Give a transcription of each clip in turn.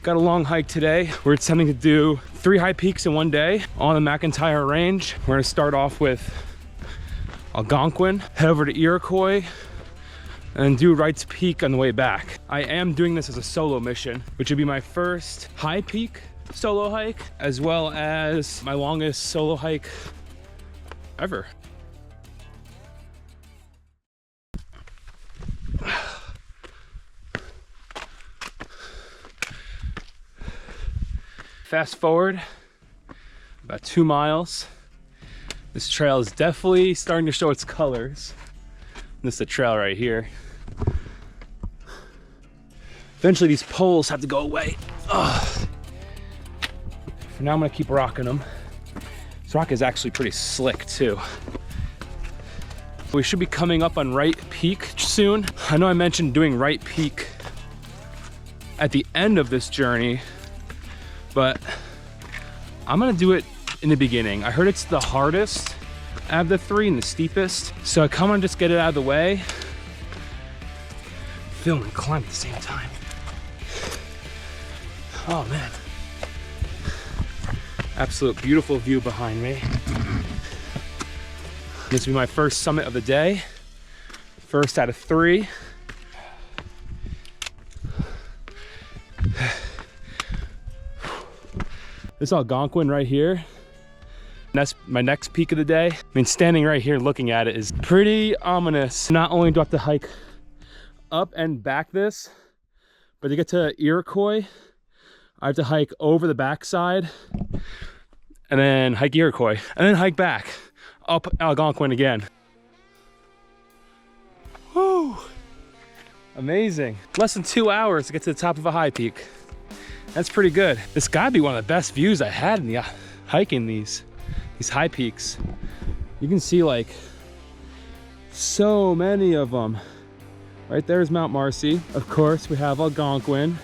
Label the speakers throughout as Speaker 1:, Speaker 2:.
Speaker 1: Got a long hike today. We're attempting to do 3 high peaks in one day on the McIntyre Range. We're gonna start off with Algonquin, head over to Iroquois, and do Wright Peak on the way back. I am doing this as a solo mission, which would be my first high peak solo hike, as well as my longest solo hike ever. Fast forward about 2 miles. This trail is definitely starting to show its colors. This is the trail right here. Eventually these poles have to go away. Ugh. For now I'm gonna keep rocking them. This rock is actually pretty slick too. We should be coming up on Wright Peak soon. I know I mentioned doing Wright Peak at the end of this journey, but I'm gonna do it in the beginning. I heard it's the hardest out of the 3 and the steepest. So I come on, just get it out of the way. Film and climb at the same time. Oh man. Absolute beautiful view behind me. This will be my first summit of the day. First out of 3. This Algonquin right here, that's my next peak of the day. I mean, standing right here looking at it is pretty ominous. Not only do I have to hike up and back this, but to get to Iroquois, I have to hike over the backside and then hike Iroquois and then hike back up Algonquin again. Woo! Amazing. Less than 2 hours to get to the top of a high peak. That's pretty good. This gotta be one of the best views I had in the hiking these high peaks. You can see like so many of them. Right there's Mount Marcy. Of course, we have Algonquin.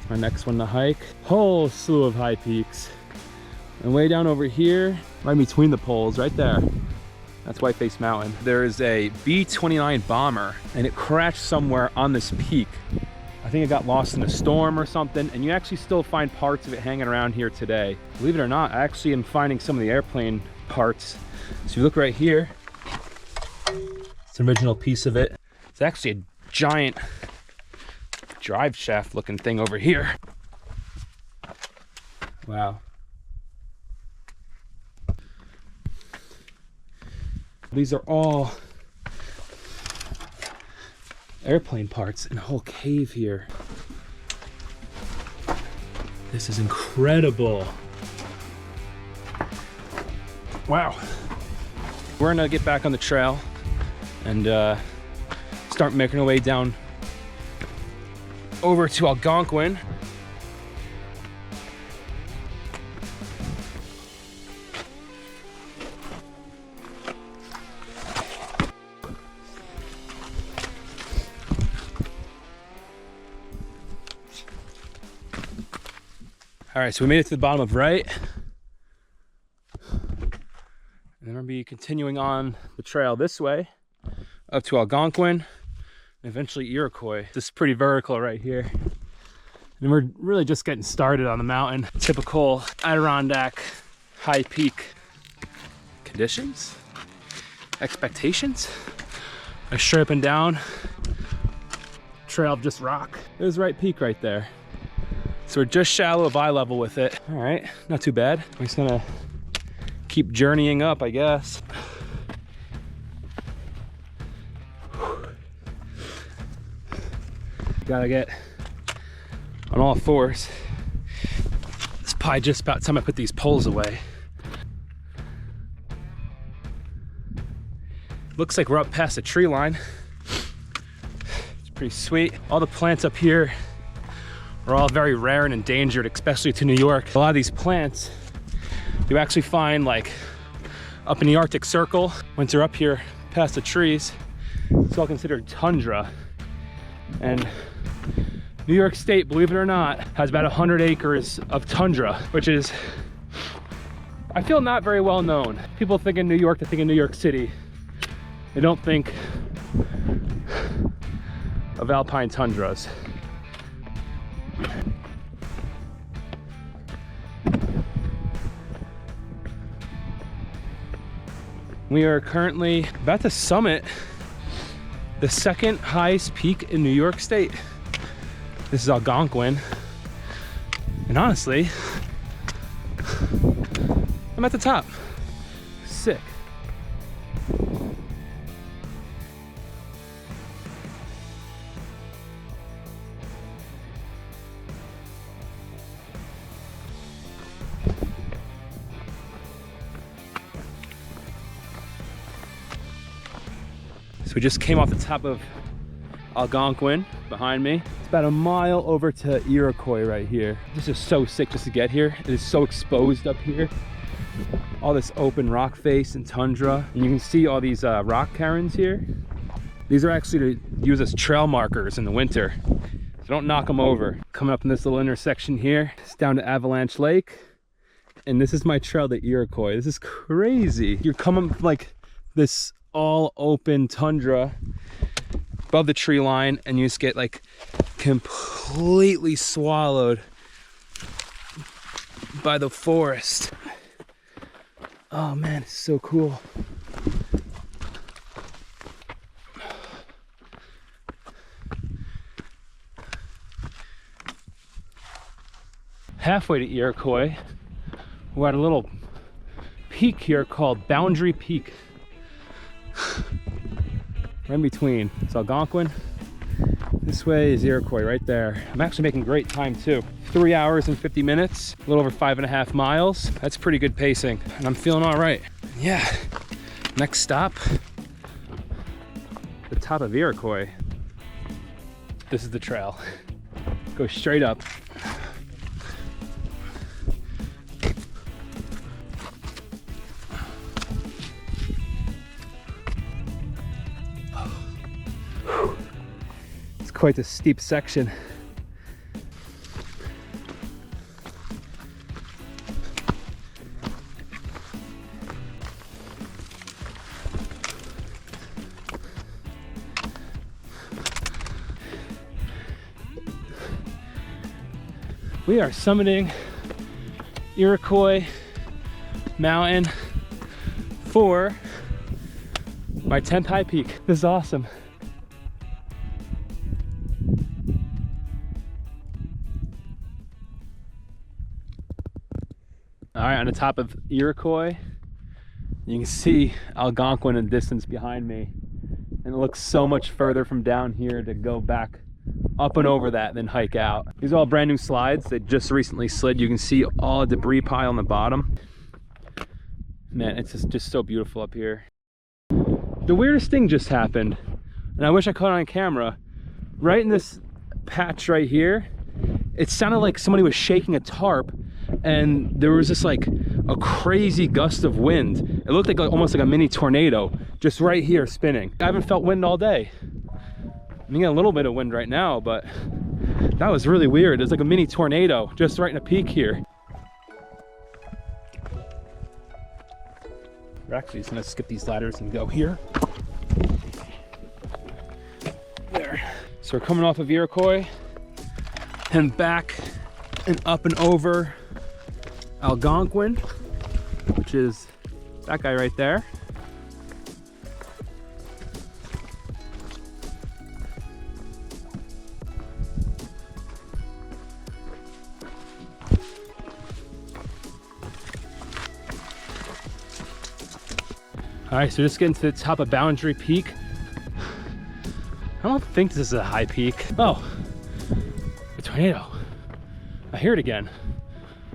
Speaker 1: It's my next one to hike. Whole slew of high peaks. And way down over here, right between the poles, right there, that's Whiteface Mountain. There is a B-29 bomber and it crashed somewhere on this peak. I think it got lost in a storm or something, and you actually still find parts of it hanging around here today. Believe it or not, I actually am finding some of the airplane parts. So if you look right here, it's an original piece of it. It's actually a giant drive shaft looking thing over here. Wow. These are all airplane parts in a whole cave here. This is incredible. Wow. We're gonna get back on the trail and start making our way down over to Algonquin. All right, so we made it to the bottom of Wright. And then we're gonna be continuing on the trail this way up to Algonquin and eventually Iroquois. This is pretty vertical right here. And we're really just getting started on the mountain. Typical Adirondack high peak conditions, expectations. A straight up and down trail of just rock. There's Wright Peak right there. So we're just shallow of eye level with it. All right, not too bad. We're just gonna keep journeying up, I guess. Gotta get on all 4s. It's probably just about time I put these poles away. Looks like we're up past the tree line. It's pretty sweet. All the plants up here are all very rare and endangered, especially to New York. A lot of these plants you actually find like up in the Arctic Circle. Once you're up here past the trees, it's all considered tundra. And New York State, believe it or not, has about 100 acres of tundra, which is, I feel, not very well known. People think in New York, they think in New York City. They don't think of alpine tundras. We are currently about to summit the second highest peak in New York State. This is Algonquin. And honestly, I'm at the top. Sick. So we just came off the top of Algonquin behind me. It's about a mile over to Iroquois right here. This is so sick just to get here. It is so exposed up here. All this open rock face and tundra. And you can see all these rock cairns here. These are actually to use as trail markers in the winter. So don't knock them over. Coming up in this little intersection here, it's down to Avalanche Lake. And this is my trail to Iroquois. This is crazy. You're coming from like this all open tundra above the tree line, and you just get like completely swallowed by the forest. Oh man, it's so cool. Halfway to Iroquois, we're at a little peak here called Boundary Peak. Right in between. It's Algonquin. This way is Iroquois right there. I'm actually making great time too. 3 hours and 50 minutes, a little over 5.5 miles. That's pretty good pacing, and I'm feeling all right. Yeah, next stop, the top of Iroquois. This is the trail. Go straight up. Quite a steep section. We are summiting Iroquois Mountain for my 10th high peak. This is awesome. All right, on the top of Iroquois, you can see Algonquin in the distance behind me. And it looks so much further from down here to go back up and over that than hike out. These are all brand new slides. They just recently slid. You can see all the debris pile on the bottom. Man, it's just so beautiful up here. The weirdest thing just happened, and I wish I caught it on camera. Right in this patch right here, it sounded like somebody was shaking a tarp, and there was just like a crazy gust of wind. It looked like almost like a mini tornado just right here spinning. I haven't felt wind all day. I'm getting a little bit of wind right now, but that was really weird. It's like a mini tornado just right in a peak here. We're actually just gonna skip these ladders and go here. There. So we're coming off of Iroquois and back and up and over Algonquin, which is that guy right there. All right, so just getting to the top of Boundary Peak. I don't think this is a high peak. Oh, a tornado. I hear it again.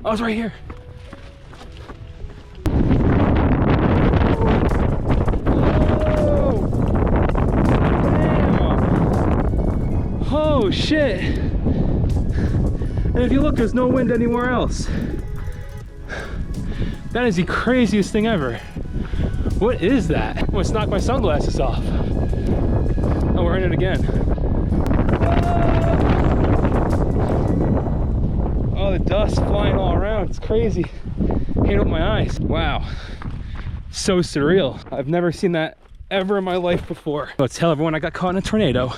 Speaker 1: Oh, it's right here. Oh shit. And if you look, there's no wind anywhere else. That is the craziest thing ever. What is that? I almost knocked my sunglasses off. Oh, we're in it again. Oh, the dust flying all around. It's crazy. Can't open my eyes. Wow. So surreal. I've never seen that ever in my life before. I'll tell everyone I got caught in a tornado.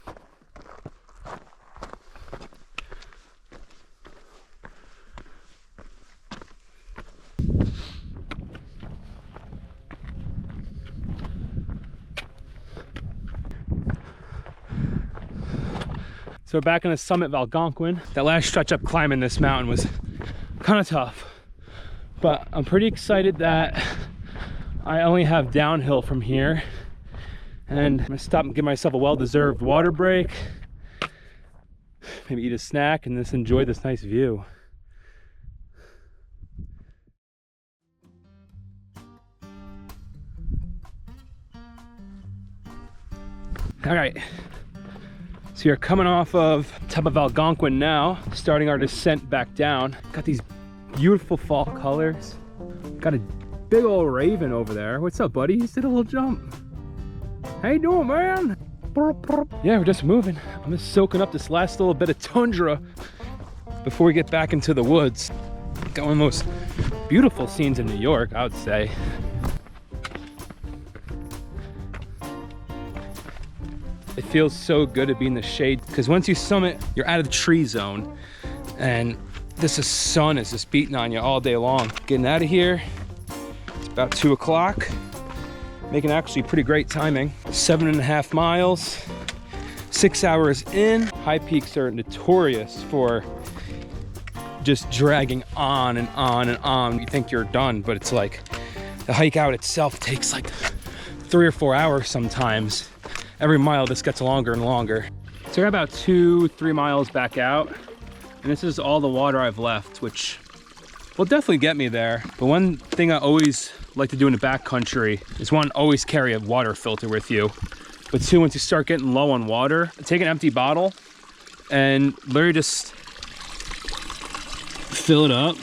Speaker 1: So we're back on the summit of Algonquin. That last stretch up climbing this mountain was kind of tough, but I'm pretty excited that I only have downhill from here. And I'm gonna stop and give myself a well-deserved water break. Maybe eat a snack and just enjoy this nice view. All right, so you're coming off of top of Algonquin now, starting our descent back down. Got these beautiful fall colors. Got a big old raven over there. What's up, buddy? He did a little jump. How you doing, man? Yeah, we're just moving. I'm just soaking up this last little bit of tundra before we get back into the woods. Got one of the most beautiful scenes in New York, I would say. It feels so good to be in the shade because once you summit, you're out of the tree zone and this sun is just beating on you all day long. Getting out of here, it's about 2 o'clock. Making actually pretty great timing. 7.5 miles, 6 hours in. High peaks are notorious for just dragging on and on and on. You think you're done, but it's like the hike out itself takes like 3 or 4 hours sometimes. Every mile this gets longer and longer. So we're about 2-3 miles back out, and this is all the water I've left, which will definitely get me there. But one thing I always like to do in the backcountry is one, always carry a water filter with you. But two, once you start getting low on water, take an empty bottle and literally just fill it up.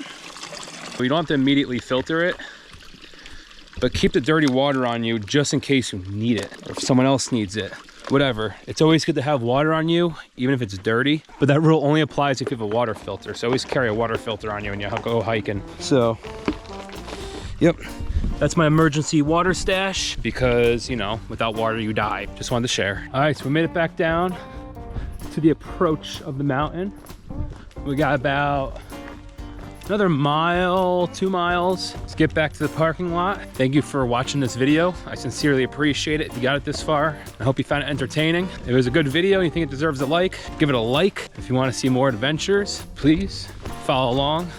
Speaker 1: You don't have to immediately filter it, but keep the dirty water on you just in case you need it, or if someone else needs it, whatever. It's always good to have water on you, even if it's dirty, but that rule only applies if you have a water filter. So always carry a water filter on you when you go hiking. So, yep, that's my emergency water stash because, you know, without water you die. Just wanted to share. All right, so we made it back down to the approach of the mountain. We got about another mile, 2 miles. Let's get back to the parking lot. Thank you for watching this video. I sincerely appreciate it if you got it this far. I hope you found it entertaining. If it was a good video and you think it deserves a like, give it a like. If you want to see more adventures, please follow along,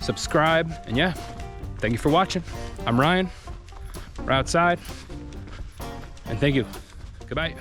Speaker 1: subscribe, and yeah, thank you for watching. I'm Ryan, we're outside, and thank you. Goodbye.